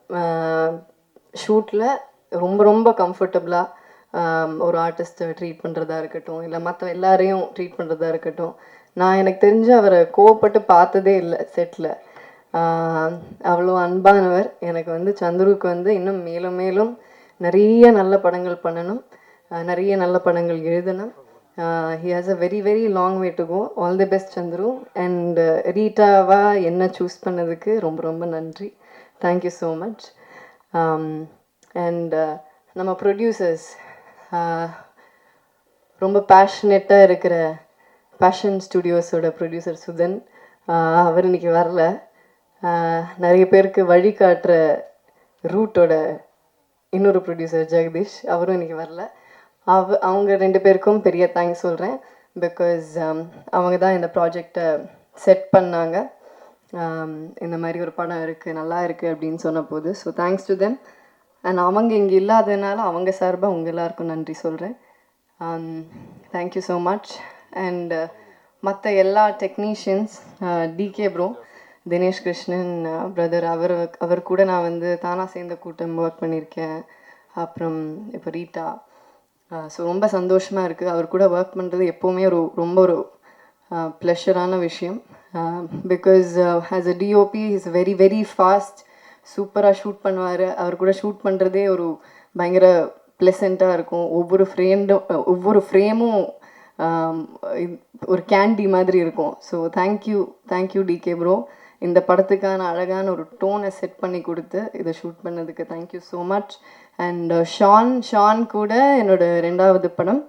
ஷூட்டில் ரொம்ப ரொம்ப கம்ஃபர்டபுளாக ஒரு ஆர்டிஸ்ட்டை ட்ரீட் பண்ணுறதா இருக்கட்டும், இல்லை மற்ற எல்லாரையும் ட்ரீட் பண்ணுறதா இருக்கட்டும். நான் எனக்கு தெரிஞ்சு அவரை கோவப்பட்டு பார்த்ததே இல்லை செட்டில். அவ்வளோ அன்பானவர். எனக்கு வந்து சந்துருக்கு வந்து இன்னும் மேலும் மேலும் நிறைய நல்ல படங்கள் பண்ணணும், நிறைய நல்ல படங்கள் எழுதணும். He has a very very long way to go. All the best Chandru. And ரீட்டாவா என்ன சூஸ் பண்ணதுக்கு ரொம்ப ரொம்ப நன்றி. Thank you so much. அண்ட் நம்ம ப்ரொடியூசர்ஸ், ரொம்ப பேஷனேட்டாக இருக்கிற பேஷன் ஸ்டுடியோஸோட ப்ரொடியூசர் சுதன், அவர் இன்னைக்கு வரல. நிறைய பேருக்கு வழிகாட்டுற ரூட்டோட இன்னொரு ப்ரொடியூசர் ஜெகதீஷ், அவரும் இன்னைக்கு வரல. அவங்க ரெண்டு பேருக்கும் பெரிய தேங்க்ஸ் சொல்கிறேன். பிகாஸ் அவங்க தான் இந்த ப்ராஜெக்டை செட் பண்ணாங்க. இந்த மாதிரி ஒரு படம் இருக்குது, நல்லா இருக்குது அப்படின்னு சொன்ன போது. So thanks to them. And அவங்க இங்கே இல்லாததுனால அவங்க சார்பாக உங்கள் எல்லாருக்கும் நன்றி சொல்கிறேன். Thank you so much. அண்ட் மற்ற எல்லா technicians, DK bro, Dinesh Krishnan brother, அவர் கூட நான் வந்து தானா சேர்ந்த கூட்டம் ஒர்க் பண்ணியிருக்கேன். அப்புறம் இப்போ ரீட்டா. ஸோ ரொம்ப சந்தோஷமாக இருக்குது. அவர் கூட ஒர்க் பண்ணுறது எப்போவுமே ரொம்ப ஒரு ப்ளஷரான விஷயம். Because as a DOP is very very fast, சூப்பராக ஷூட் பண்ணுவார். அவர் கூட ஷூட் பண்ணுறதே ஒரு பயங்கர ப்ளசண்ட்டாக இருக்கும். ஒவ்வொரு ஃப்ரேமும் ஒரு கேண்டி மாதிரி இருக்கும். So thank you decay bro. இந்த படத்துக்கான அழகான ஒரு டோனை செட் பண்ணி கொடுத்து இதை ஷூட் பண்ணதுக்கு thank you so much. And Shaan கூட என்னோட 2வது படம்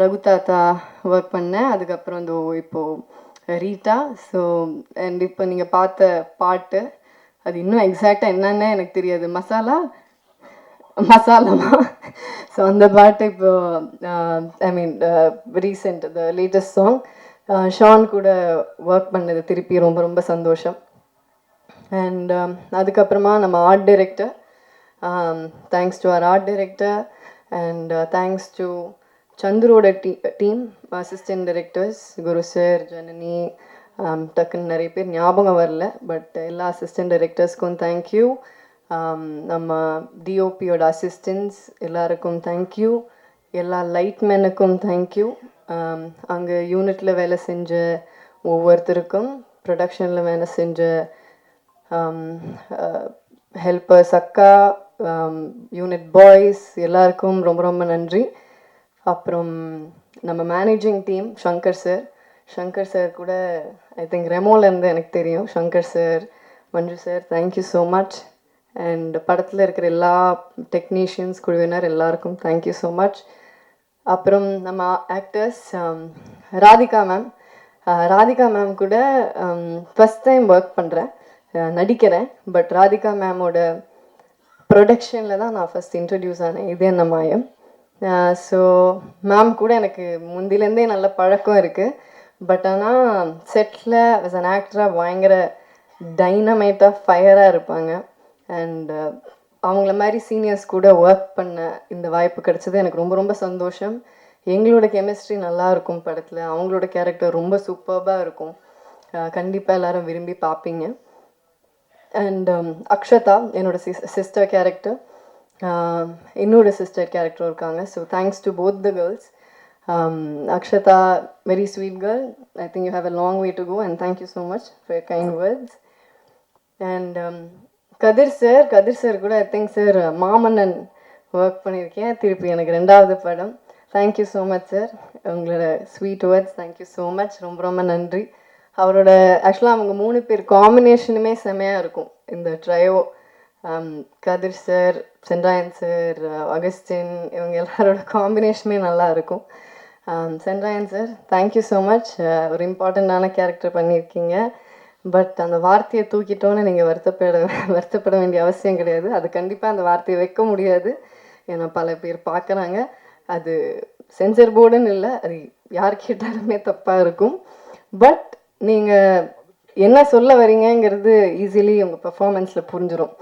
ரகு தாத்தா ஒர்க் பண்ணேன். அதுக்கப்புறம் இப்போது ரீட்டா. ஸோ அண்ட் இப்போ நீங்கள் பார்த்த பாட்டு, அது இன்னும் எக்ஸாக்டாக என்னன்னு எனக்கு தெரியாது. மசாலாமா? ஸோ அந்த பாட்டு இப்போ I mean recent the latest song Shaan கூட ஒர்க் பண்ணது திருப்பி ரொம்ப ரொம்ப சந்தோஷம். அண்ட் அதுக்கப்புறமா நம்ம ஆர்ட் டைரக்டர், தேங்க்ஸ் டு அவர் art director. And thanks to சந்துரோட team, assistant directors Guru sir, Janani, டக்குன்னு நிறைய பேர் ஞாபகம் வரல, பட் எல்லா அசிஸ்டன்ட் டைரக்டர்ஸ்க்கும் தேங்க்யூ. நம்ம டிஓபியோட அசிஸ்டன்ஸ் எல்லாருக்கும் தேங்க்யூ. எல்லா லைட்மேனுக்கும் தேங்க்யூ. அங்கே யூனிட்டில் வேலை செஞ்ச ஒவ்வொருத்தருக்கும், ப்ரொடக்ஷனில் வேலை செஞ்ச ஹெல்பர்ஸ், அக்கா, யூனிட் பாய்ஸ் எல்லாருக்கும் ரொம்ப ரொம்ப நன்றி. அப்புறம் நம்ம மேனேஜிங் டீம் சங்கர் சார் கூட ஐ திங்க் ரெமோலேருந்து எனக்கு தெரியும். Shankar sir, Manju sir, thank you so much. And படத்தில் இருக்கிற எல்லா டெக்னீஷியன்ஸ் குழுவினர் எல்லாருக்கும் தேங்க்யூ ஸோ மச். அப்புறம் நம்ம ஆக்டர்ஸ், ராதிகா மேம் கூட ஃபஸ்ட் டைம் ஒர்க் பண்ணுறேன், நடிக்கிறேன். பட் ராதிகா மேமோட ப்ரொடக்ஷனில் தான் நான் ஃபஸ்ட் இன்ட்ரடியூஸ் ஆனேன். இது என்ன மாயம். ஸோ மேம் கூட எனக்கு முந்திலேருந்தே நல்ல பழக்கம் இருக்குது. பட் ஆனால் செட்டில் ஆஸ் அன் ஆக்டராக பயங்கர டைனமைட்டாக ஃபயராக இருப்பாங்க. அண்ட் அவங்கள மாதிரி சீனியர்ஸ் கூட ஒர்க் பண்ண இந்த வாய்ப்பு கிடைச்சது எனக்கு ரொம்ப ரொம்ப சந்தோஷம். எங்களோட கெமிஸ்ட்ரி நல்லா இருக்கும் படத்தில். அவங்களோட கேரக்டர் ரொம்ப சூப்பர்பாக இருக்கும். கண்டிப்பாக எல்லாரும் விரும்பி பார்ப்பீங்க. அண்ட் அக்ஷதா, என்னோட சிஸ்டர் கேரக்டர், இன்னொரு சிஸ்டர் கேரக்டர் இருக்காங்க. So thanks to both the girls. Akshatha, very sweet girl. I think you have a long way to go and thank you so much for your kind words. And Kathir sir கூட I think sir Maamannan work பண்ணியிருக்கேன். திருப்பி எனக்கு 2வது படம். Thank you so much sir, உங்களோட sweet words. Thank you so much, ரொம்ப ரொம்ப நன்றி. அவரோட ஆக்சுவலாக அவங்க 3 பேர் காம்பினேஷனுமே செமையாக இருக்கும் இந்த ட்ரையோ. கதிர் சார், சென்ட்ராயன் சார், அகஸ்டின், இவங்க எல்லாரோட காம்பினேஷனுமே நல்லா இருக்கும். Sendrayan sir, thank you so much. ஒரு இம்பார்ட்டண்ட்டான கேரக்டர் பண்ணியிருக்கீங்க. பட் அந்த வார்த்தையை தூக்கிட்டோன்னு நீங்கள் வருத்தப்பட வேண்டிய அவசியம் கிடையாது. அது கண்டிப்பாக அந்த வார்த்தையை வைக்க முடியாது, ஏன்னா பல பேர் பார்க்குறாங்க. அது சென்சர் போர்டுன்னு இல்லை, அது யார் கேட்டாலுமே தப்பாக இருக்கும். பட் நீங்கள் என்ன சொல்ல வரீங்கங்கிறது ஈஸிலி உங்கள் பெர்ஃபார்மன்ஸில் புரிஞ்சிடும்.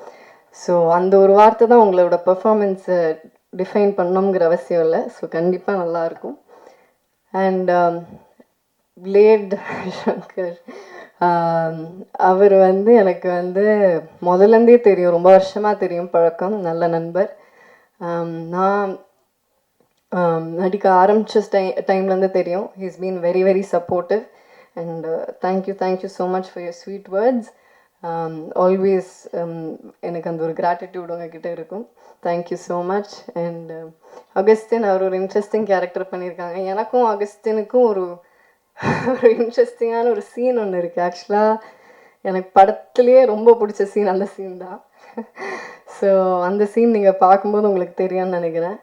ஸோ அந்த ஒரு வார்த்தை தான் உங்களோட பெர்ஃபார்மன்ஸை டிஃபைன் பண்ணணுங்கிற அவசியம் இல்லை. ஸோ கண்டிப்பாக நல்லாயிருக்கும். அண்ட் பிளேட் சங்கர், அவர் வந்து எனக்கு வந்து முதல்லேருந்தே தெரியும், ரொம்ப வருஷமாக தெரியும், பழக்கம், நல்ல நண்பர். நான் நடிக்க ஆரம்பித்த டைம்லேருந்து தெரியும். He's been very very supportive and thank you so much for your sweet words. Always எனக்கு அந்த ஒரு கிராட்டிடியூட் உங்ககிட்ட இருக்கும். Thank you so much. And Augustine, அவர் ஒரு இன்ட்ரெஸ்டிங் கேரக்டர் பண்ணியிருக்காங்க. எனக்கும் அகஸ்டினுக்கும் ஒரு இன்ட்ரெஸ்டிங்கான ஒரு சீன் ஒன்று இருக்குது. ஆக்சுவலாக எனக்கு படத்துலேயே ரொம்ப பிடிச்ச சீன் அந்த சீன் தான். ஸோ அந்த சீன் நீங்கள் பார்க்கும்போது உங்களுக்கு தெரியும்னு நினைக்கிறேன்.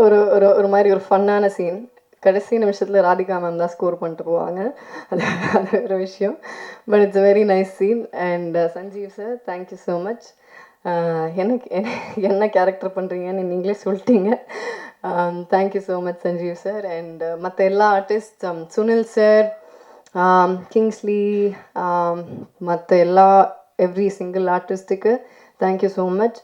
ஒரு ஒரு ஒரு மாதிரி ஒரு ஃபன்னான சீன். கடைசி நிமிஷத்தில் ராதிகா மேம் தான் ஸ்கோர் பண்ணிட்டு போவாங்க, அது அது ஒரு விஷயம். But it's very nice scene. And Sanjeev sir, thank you so much. எனக்கு என்ன கேரக்டர் பண்ணுறீங்கன்னு நீங்களே சொல்லிட்டீங்க. Thank you so much Sanjeev sir. And மற்ற எல்லா ஆர்டிஸ்ட், சுனில் சார், கிங்ஸ்லி, மற்ற எல்லா எவ்ரி சிங்கிள் ஆர்டிஸ்ட்டுக்கு தேங்க்யூ ஸோ மச்.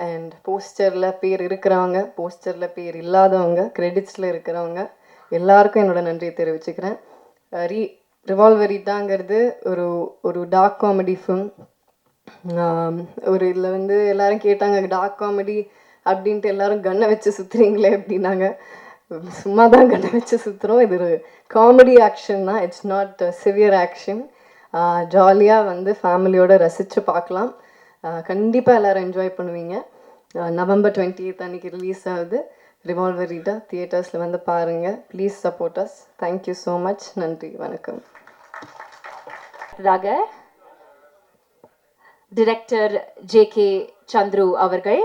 அண்ட் போஸ்டரில் பேர் இருக்கிறவங்க, போஸ்டரில் பேர் இல்லாதவங்க, கிரெடிட்ஸில் இருக்கிறவங்க எல்லாருக்கும் என்னோடய நன்றியை தெரிவிச்சுக்கிறேன். ரிவால்வரிட்டாங்கிறது ஒரு ஒரு டார்க் காமெடி ஃபிலிம். ஒரு இதில் வந்து எல்லோரும் கேட்டாங்க, டார்க் காமெடி அப்படின்ட்டு எல்லோரும் கன்னை வச்சு சுற்றுறீங்களே அப்படின்னாங்க. சும்மா தான் கன்னை வச்சு சுற்றுறோம். இது ஒரு காமெடி ஆக்ஷன் தான், இட்ஸ் நாட் சிவியர் ஆக்ஷன். ஜாலியாக வந்து ஃபேமிலியோடு ரசித்து பார்க்கலாம். கண்டிப்பாக எல்லோரும் என்ஜாய் பண்ணுவீங்க. November 28 அன்றைக்கி ரிலீஸ் ஆகுது ரிவால்வரிட்டா. தியேட்டர்ஸில் வந்து பாருங்கள். Please support us. Thank you so much. நன்றி, வணக்கம். Director JK. சந்துரு அவர்கள்,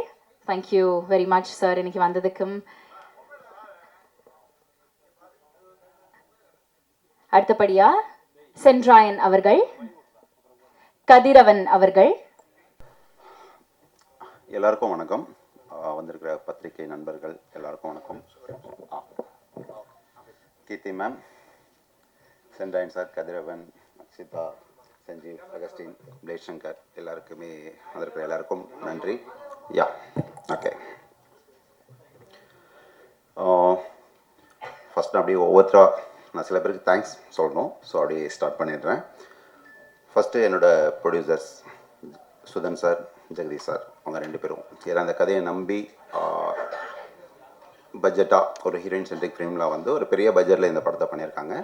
தேங்க்யூ வெரி மச் சார் இன்னைக்கு வந்ததுக்கும். அடுத்தபடியா சென்ட்ராயன் அவர்கள், கதிரவன் அவர்கள். எல்லாருக்கும் வணக்கம். வந்திருக்கிற பத்திரிகை நண்பர்கள் எல்லாருக்கும் வணக்கம். கீர்த்தி மேம், சென்ட்ராயன் சார், கதிரவன், அக்ஷிதா, சஞ்சீவ், அகஸ்டின், பிளேட் சங்கர், எல்லாருக்குமே வந்திருக்கிற எல்லாருக்கும் நன்றி. யா, ஓகே. ஃபஸ்ட் அப்படியே ஒவ்வொருத்தராக நான் சில பேருக்கு தேங்க்ஸ் சொல்லணும். ஸோ அப்படியே ஸ்டார்ட் பண்ணிடுறேன். ஃபஸ்ட்டு என்னோடய producers Sudhan sir, Jagadeesh sir, அவங்க ரெண்டு பேரும் ஏன்னா அந்த கதையை நம்பி பட்ஜெட்டாக ஒரு ஹீரோயின் சென்ட்ரிக் ஃபிலிமில் வந்து ஒரு பெரிய பட்ஜெட்டில் இந்த படத்தை பண்ணியிருக்காங்க.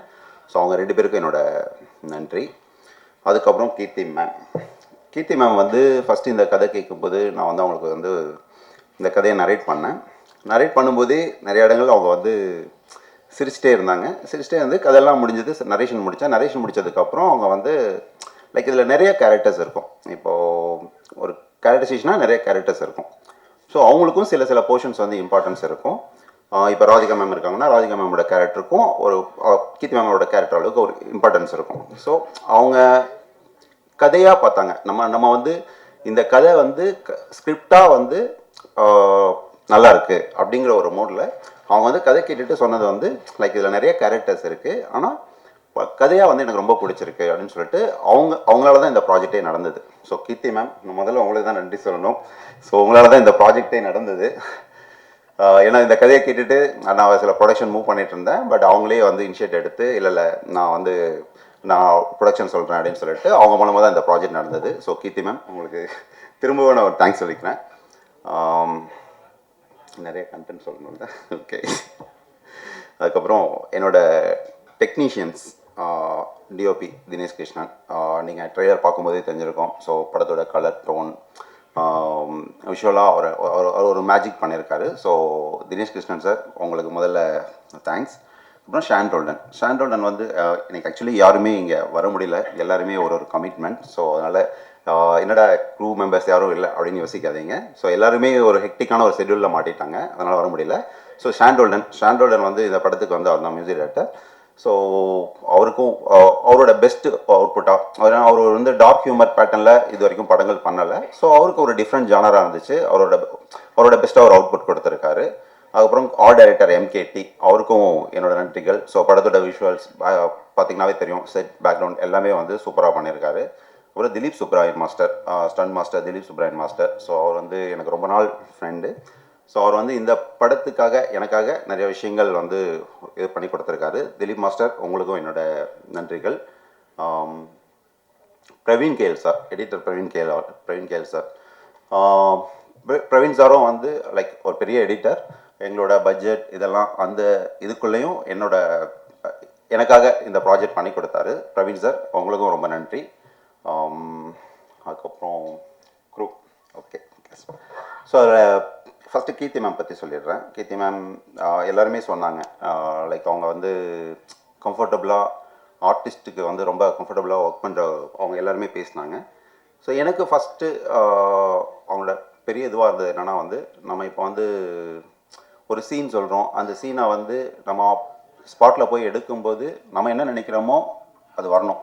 ஸோ அவங்க ரெண்டு பேருக்கும் என்னோடய நன்றி. அதுக்கப்புறம் கீர்த்தி மேம் வந்து ஃபஸ்ட்டு இந்த கதை கேட்கும்போது நான் வந்து அவங்களுக்கு வந்து இந்த கதையை நரேட் பண்ணும்போதே நிறைய இடங்கள் அவங்க வந்து சிரிச்சிட்டே இருந்தாங்க. சிரிச்சிட்டே வந்து கதையெல்லாம் முடிஞ்சது, நரேஷன் முடித்ததுக்கப்புறம் அவங்க வந்து லைக் இதில் நிறைய கேரக்டர்ஸ் இருக்கும். இப்போது ஒரு கேரக்டரைசேஷனாக நிறைய கேரக்டர்ஸ் இருக்கும். ஸோ அவங்களுக்கும் சில போர்ஷன்ஸ் வந்து இம்பார்ட்டன்ஸ் இருக்கும். இப்போ ராதிகா மேம் இருக்காங்கன்னா ராதிகா மேமோட கேரக்டருக்கும் ஒரு கீர்த்தி மேமோட கேரக்டர் அளவுக்கு ஒரு இம்பார்ட்டன்ஸ் இருக்கும். ஸோ அவங்க கதையாக பார்த்தாங்க. நம்ம வந்து இந்த கதை வந்து ஸ்கிரிப்டாக வந்து நல்லா இருக்குது அப்படிங்கிற ஒரு மோடில் அவங்க வந்து கதை கேட்டுட்டு சொன்னது வந்து லைக் இதில் நிறைய கேரக்டர்ஸ் இருக்குது, ஆனால் கதையாக வந்து எனக்கு ரொம்ப பிடிச்சிருக்கு அப்படின்னு சொல்லிட்டு அவங்களால தான் இந்த ப்ராஜெக்டே நடந்தது. ஸோ கீர்த்தி மேம், நான் முதல்ல உங்களுக்கு தான் நன்றி சொல்லணும். ஸோ உங்களால தான் இந்த ப்ராஜெக்டே நடந்தது. ஏன்னா இந்த கதையை கேட்டுட்டு நான் சில ப்ரொடக்ஷன் மூவ் பண்ணிட்டு இருந்தேன். பட் அவங்களே வந்து இனிஷியேட் எடுத்து இல்லை நான் ப்ரொடக்ஷன் சொல்கிறேன் அப்படின்னு சொல்லிட்டு அவங்க மூலமாக தான் இந்த ப்ராஜெக்ட் நடந்தது. ஸோ கீர்த்தி மேம், உங்களுக்கு திரும்பவும் நான் ஒரு தேங்க்ஸ் சொல்லிக்கிறேன். நிறைய கண்டென்ட் சொல்லணும்ல, ஓகே. அதுக்கப்புறம் என்னோட டெக்னீஷியன்ஸ், டிஓபி தினேஷ் கிருஷ்ணன், நீங்கள் ட்ரெய்லர் பார்க்கும்போதே தெரிஞ்சிருக்கோம். ஸோ படத்தோட கலர் டோன் விஷுவலாக அவர் ஒரு மேஜிக் பண்ணியிருக்காரு. ஸோ தினேஷ் கிருஷ்ணன் சார், உங்களுக்கு முதல்ல தேங்க்ஸ். அப்புறம் ஷாண்டோல்டன் வந்து எனக்கு ஆக்சுவலி யாருமே இங்கே வர முடியல, எல்லாருமே ஒரு கமிட்மெண்ட். ஸோ அதனால் என்னடா க்ரூ மெம்பர்ஸ் யாரும் இல்லை அப்படின்னு யோசிக்காதீங்க. ஸோ எல்லாருமே ஒரு ஹெக்டிக்கான ஒரு ஷெட்யூலில் மாட்டிட்டாங்க, அதனால் வர முடியல. ஸோ ஷாண்டோல்டன் வந்து இந்த படத்துக்கு வந்து அவர் தான் மியூசிக் டைரக்டர். ஸோ அவருக்கும் அவரோட பெஸ்ட் அவுட்புட்டாக அவர் வந்து டார்க் ஹியூமர் பேட்டர்னில் இது வரைக்கும் படங்கள் பண்ணலை. ஸோ அவருக்கு ஒரு டிஃப்ரெண்ட் ஜானராக இருந்துச்சு. அவரோட பெஸ்ட்டாக ஒரு அவுட்புட் கொடுத்துருக்காரு. அதுக்கப்புறம் ஆர்ட் டைரக்டர் எம்கேடி, அவருக்கும் என்னோட நன்றிகள். ஸோ படத்தோட விஷுவல்ஸ் பார்த்திங்கனாவே தெரியும், செட் பேக்ரவுண்ட் எல்லாமே வந்து சூப்பராக பண்ணியிருக்காரு. அப்புறம் Dileep Subbarayan master, stunt master Dileep Subbarayan master. So அவர் வந்து எனக்கு ரொம்ப நாள் ஃப்ரெண்டு. ஸோ அவர் வந்து இந்த படத்துக்காக எனக்காக நிறைய விஷயங்கள் வந்து இது பண்ணி கொடுத்துருக்காரு. திலீப் மாஸ்டர், உங்களுக்கும் என்னோட நன்றிகள். Praveen KL sir, editor Praveen KL sir. Praveen சாரும் வந்து லைக் ஒரு பெரிய எடிட்டர். எங்களோட பட்ஜெட் இதெல்லாம் அந்த இதுக்குள்ளேயும் எனக்காக இந்த ப்ராஜெக்ட் பண்ணி கொடுத்தாரு பிரவீன் சார். உங்களுக்கும் ரொம்ப நன்றி. அதுக்கப்புறம் க்ரூ. ஓகே, ஸோ ஃபஸ்ட்டு கீர்த்தி மேம் பற்றி சொல்லிடுறேன். கீர்த்தி மேம் எல்லாருமே சொன்னாங்க லைக் அவங்க வந்து கம்ஃபர்டபுளாக ஆர்டிஸ்ட்டுக்கு வந்து ரொம்ப கம்ஃபர்டபுளாக ஒர்க் பண்ணுற அவங்க எல்லாருமே பேசினாங்க. ஸோ எனக்கு ஃபஸ்ட்டு அவங்களோட பெரிய இதுவாக இருந்தது என்னென்னா வந்து நம்ம இப்போ வந்து ஒரு சீன் சொல்கிறோம், அந்த சீனை வந்து நம்ம ஸ்பாட்டில் போய் எடுக்கும்போது நம்ம என்ன நினைக்கிறோமோ அது வரணும்.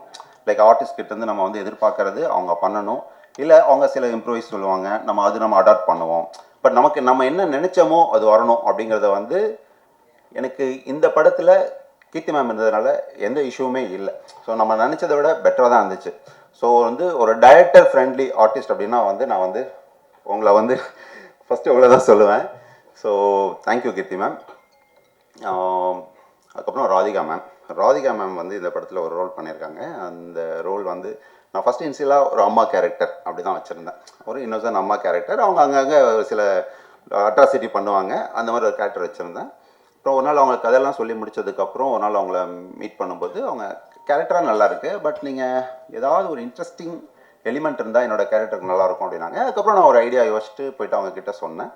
லைக் ஆர்டிஸ்ட்கிட்டேருந்து நம்ம வந்து எதிர்பார்க்கறது அவங்க பண்ணணும். இல்லை அவங்க சில இம்ப்ரூவைஸ் சொல்லுவாங்க, நம்ம அடாப்ட் பண்ணுவோம். பட் நம்ம என்ன நினச்சோமோ அது வரணும் அப்படிங்கிறத வந்து எனக்கு இந்த படத்தில் கீர்த்தி மேம் இருந்ததுனால எந்த இஷ்யூவுமே இல்லை. ஸோ நம்ம நினச்சதை விட பெட்டராக தான் இருந்துச்சு. ஸோ வந்து ஒரு டைரக்டர் ஃப்ரெண்ட்லி ஆர்டிஸ்ட் அப்படின்னா வந்து நான் வந்து உங்களை வந்து ஃபஸ்ட்டு உங்களை தான் சொல்லுவேன். ஸோ தேங்க்யூ கீர்த்தி மேம். அதுக்கப்புறம் ராதிகா மேம் வந்து இந்த படத்தில் ஒரு ரோல் பண்ணியிருக்காங்க. அந்த ரோல் வந்து நான் ஃபஸ்ட்டு இன்சியலாக ஒரு அம்மா கேரக்டர் அப்படி தான் வச்சுருந்தேன். ஒரு இன்னொசன் அம்மா கேரக்டர். அவங்க அங்கங்கே சில அட்ராசிட்டி பண்ணுவாங்க, அந்த மாதிரி ஒரு கேரக்டர் வச்சுருந்தேன். அப்புறம் ஒரு நாள் அவங்க கதையெல்லாம் சொல்லி முடிச்சதுக்கப்புறம் ஒரு நாள் அவங்கள மீட் பண்ணும்போது அவங்க கேரக்டராக நல்லாயிருக்கு, பட் நீங்கள் ஏதாவது ஒரு இன்ட்ரெஸ்டிங் எலிமெண்ட் இருந்தால் என்னோட கேரக்டருக்கு நல்லாயிருக்கும் அப்படின்னாங்க. அதுக்கப்புறம் நான் ஒரு ஐடியா யோசிச்சுட்டு போயிட்டு அவங்கக்கிட்ட சொன்னேன்.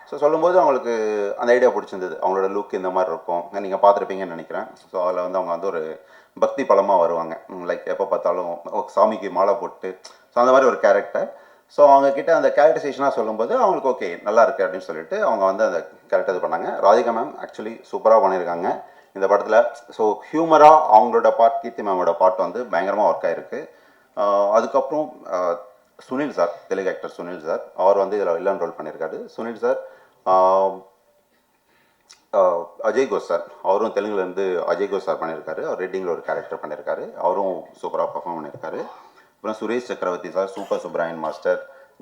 ஸோ சொல்லும்போது அவங்களுக்கு அந்த ஐடியா பிடிச்சிருந்தது. அவங்களோட லுக் இந்த மாதிரி இருக்கும், நீங்கள் பார்த்துருப்பீங்கன்னு நினைக்கிறேன். ஸோ அதில் வந்து அவங்க வந்து ஒரு பக்தி பலமாக வருவாங்க, லைக் எப்போ பார்த்தாலும் சாமிக்கு மாலை போட்டு, ஸோ அந்த மாதிரி ஒரு கேரக்டர். ஸோ அவங்கக்கிட்ட அந்த கேரக்டரைசேஷனாக சொல்லும்போது அவங்களுக்கு ஓகே நல்லா இருக்குது அப்படின்னு சொல்லிட்டு அவங்க வந்து அந்த கேரக்டர் இது பண்ணாங்க. ராதிகா மேம் ஆக்சுவலி சூப்பராக பண்ணியிருக்காங்க இந்த படத்தில். ஸோ ஹியூமராக அவங்களோட பார்ட், கீர்த்தி மேமோட பார்ட் வந்து பயங்கரமாக ஒர்க் ஆகிருக்கு. அதுக்கப்புறம் Sunil sir, Telugu actor Sunil sir, அவர் வந்து இதில் வில்லன் ரோல் பண்ணியிருக்காரு. சுனில் சார், அஜய் கோஷ் சார், அவரும் தெலுங்குலேருந்து அஜய் கோஷ் சார் பண்ணியிருக்காரு. அவர் ரெட்டிங்கில் ஒரு கேரக்டர் பண்ணியிருக்காரு, அவரும் சூப்பராக பர்ஃபார்ம் பண்ணியிருக்காரு. அப்புறம் Suresh Chakravarthy sir, super Subbarayan master,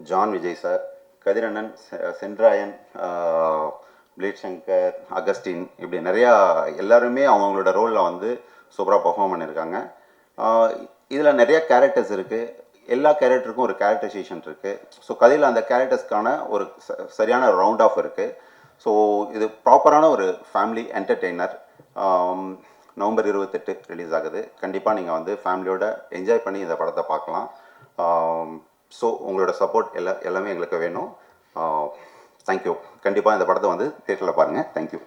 John Vijay sir, கதிரண்ணன், சென்ட்ராயன், பிளேட் சங்கர், அகஸ்டின், இப்படி நிறையா எல்லாருமே அவங்களோட ரோலில் வந்து சூப்பராக பர்ஃபார்ம் பண்ணியிருக்காங்க. இதில் நிறைய கேரக்டர்ஸ் இருக்குது, எல்லா கேரக்டருக்கும் ஒரு கேரக்டரைசேஷன் இருக்குது. ஸோ கதையில் அந்த கேரக்டர்ஸ்க்கான ஒரு சரியான ரவுண்ட் ஆஃப் இருக்குது. ஸோ இது ப்ராப்பரான ஒரு ஃபேமிலி என்டர்டெய்னர். நவம்பர் 28 ரிலீஸ் ஆகுது. கண்டிப்பாக நீங்கள் வந்து ஃபேமிலியோட என்ஜாய் பண்ணி இந்த படத்தை பார்க்கலாம். ஸோ உங்களோட சப்போர்ட் எல்லாமே எங்களுக்கு வேணும். தேங்க்யூ. கண்டிப்பாக இந்த படத்தை வந்து தியேட்டரில் பாருங்கள். தேங்க்யூ.